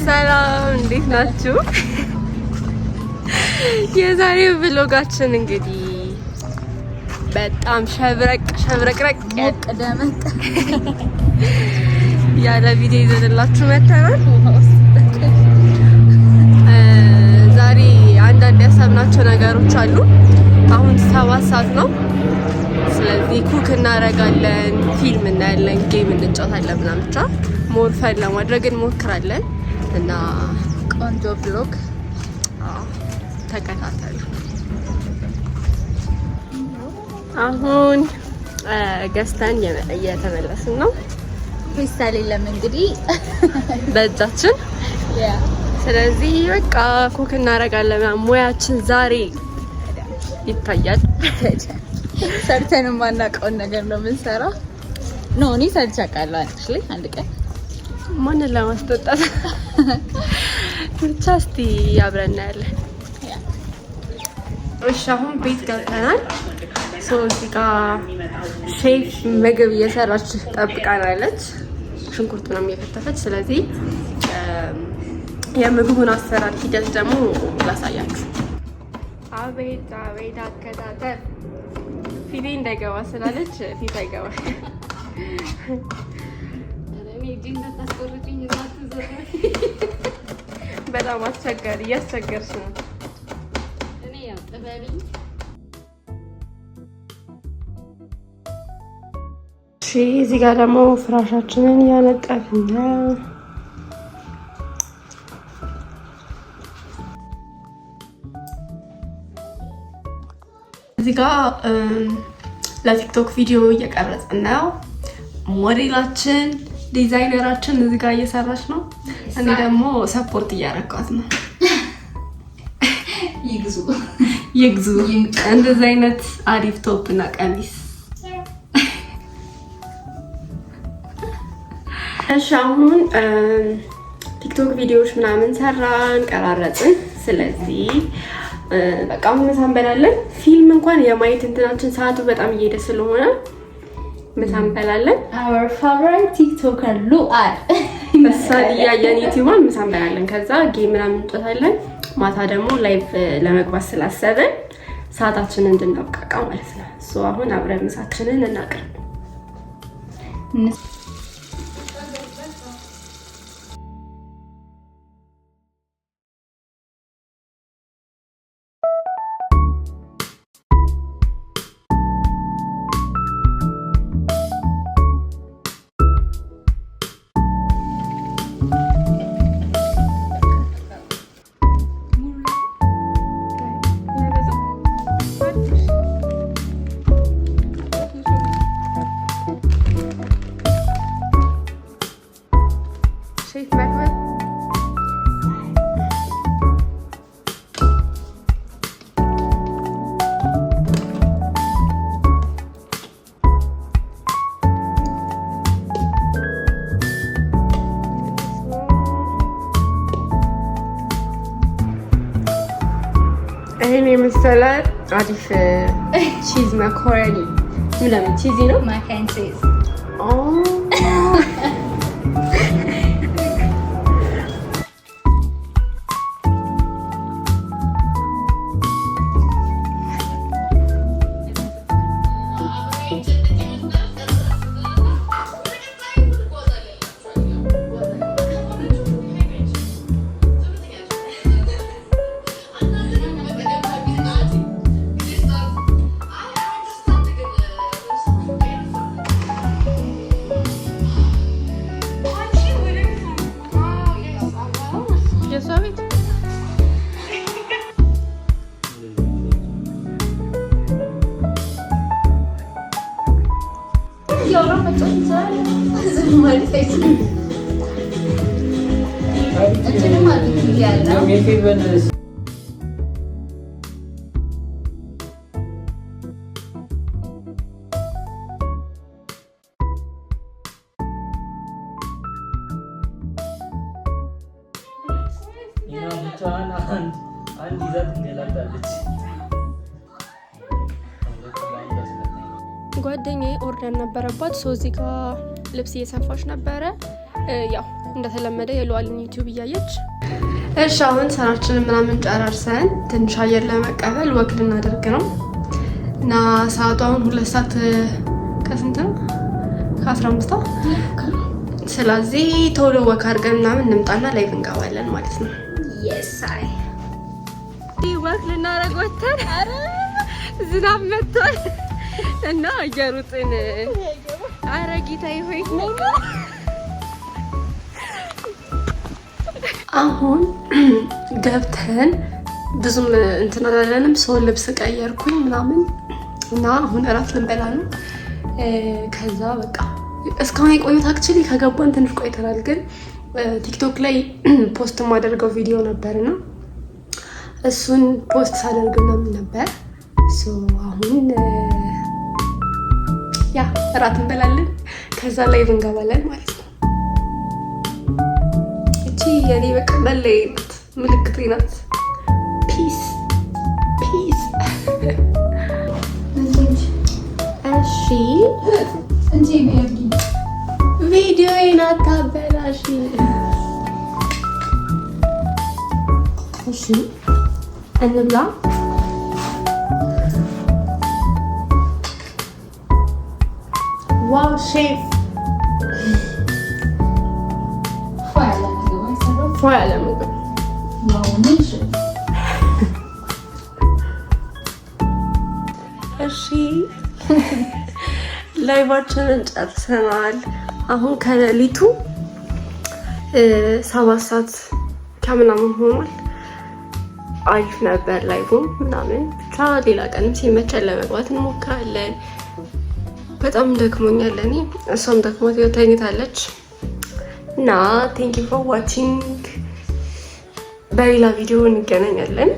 ሰላም እንዴት ናችሁ? የዛሬው ብሎጋችን እንግዲህ በጣም ሸብረቅረቅ ደመቅ ያለ ቪዲዮ ይዘንላችሁ መጥተናል። ዛሬ አንዳንድ ያሰብናቸው ነገሮች አሉ። አሁን 7 ሰዓት ነው። ስለዚህ ኩክ እናደርጋለን፣ ፊልም እናያለን፣ ጌም እንጫወታለን ምናምን ብቻ ሞር ፈን ለማድረግ እንሞክራለን እና ቆንጆ ብሎግ ተከታተሉ። አሁን ገዝተን እየተመለስን ነው። ፌስታል የለም እንግዲህ በእጃችን። ስለዚህ በቃ ኩክ እናደርጋለን። ሙያችን ዛሬ ይታያል። ሰርተን የማናውቀውን ነገር ነው የምንሰራው። ኖ እኔ ሰርቼ አውቃለሁ actually አንድ ቀን ማንን ለማስጠጣት ብቻ እስቲ አብረን እናያለን። እሺ አሁን ቤት ገብተናል። እዚህ ጋር ሼፍ ምግብ እየሰራች ጠብቃናለች። ሽንኩርት ነው እየከተፈች። ስለዚህ የምግቡን አሰራር ሂደት ደግሞ ላሳያችሁ። አቤት አቤት አከታተል። ፊቴ እንዳይገባ ስላለች ፊት አይገባም። በጣም አስቸጋሪ እያስቸገርሽ ነው። እዚህ ጋር ደግሞ ፍራሻችንን እያነጠፍን ነው። እዚህ ጋር ለቲክቶክ ቪዲዮ እየቀረጽን ነው። ሞዴላችን ዲዛይነራችን እዚህ ጋር እየሰራች ነው። እኔ ደግሞ ሰፖርት እያረኳት ነው። ይግዙ እንደዚህ አይነት አሪፍ ቶፕ እና ቀሚስ። እሺ አሁን ቲክቶክ ቪዲዮዎች ምናምን ሰራን፣ ቀራረጽን። ስለዚህ በቃ ምሳ እንበላለን። ፊልም እንኳን የማየት እንትናችን ሰዓቱ በጣም እየሄደ ስለሆነ ምሳ እንበላለን። our favorite tiktoker ሉአል በሳል ያያን ዩቲዩብን ምሳ እንበላለን። ከዛ ጌም ምናምን እንጫወታለን። ማታ ደግሞ ላይቭ ለመግባት ስላሰብን ሰዓታችንን እንድናብቃቃ ማለት ነው። አሁን አብረን ምሳችንን እናቅርብ። ይሄን የመሰለ አሪፍ ቺዝ ማካሮኒ ምናምን ቺዚ ነው። ማክ ኤንድ ቺዝ አንድ ይዛት እንገላታለች። ጓደኛዬ ኦርደር ነበረባት። እዚህ ጋር ልብስ እየሰፋች ነበረ። ያው እንደተለመደ የሉዓልን ዩቲዩብ እያየች እሺ። አሁን ስራችንን ምናምን ጨራርሰን ትንሽ አየር ለመቀበል ወክ ልናደርግ ነው እና ሰዓቱ አሁን 2 ሰዓት ከስንት ነው? ከ15 ስለዚህ ቶሎ ወክ አድርገን ምናምን እንምጣና ላይቭ እንገባለን ማለት ነው። የሳይ ወክ ልናደርግ ወተን ዝናብ መጥቷል እና እየሩጥን ኧረ ጌታዬ ሆይ አሁን ገብተን ብዙም እንትን አላለንም። ሰው ልብስ ቀየርኩኝ ምናምን እና አሁን እራት ልንበላ ነው። ከዛ በቃ እስካሁን የቆዩት አክቹሊ ከገባን ትንሽ ቆይተናል፣ ግን ቲክቶክ ላይ ፖስት የማደርገው ቪዲዮ ነበርና እሱን ፖስት ሳደርግ ምናምን ነበር። አሁን ያ እራት እንበላለን፣ ከዛ ላይቭ እንገባለን ማለት ነው። እቺ የኔ በቃ መለያ ናት፣ ምልክቴ ናት። ፒስ ፒስ። እሺ እንጂ ቪዲዮዬን አታበላሽ። እሺ እንብላ። ዋው ሼፍ ያለ ምግብ እሺ ላይቫችንን ጨርሰናል። አሁን ከሌሊቱ 7 ሰዓት ከምናምን ሆኗል። አሪፍ ነበር ላይቭ ምናምን። ብቻ ሌላ ቀንም ሲመቸን ለመግባት እንሞክራለን። በጣም ደክሞኛል እኔ፣ እሷም ደክሞት ተኝታለች እና ቴንክ ዩ ፎር ዋቺንግ። በሌላ ቪዲዮ እንገናኛለን።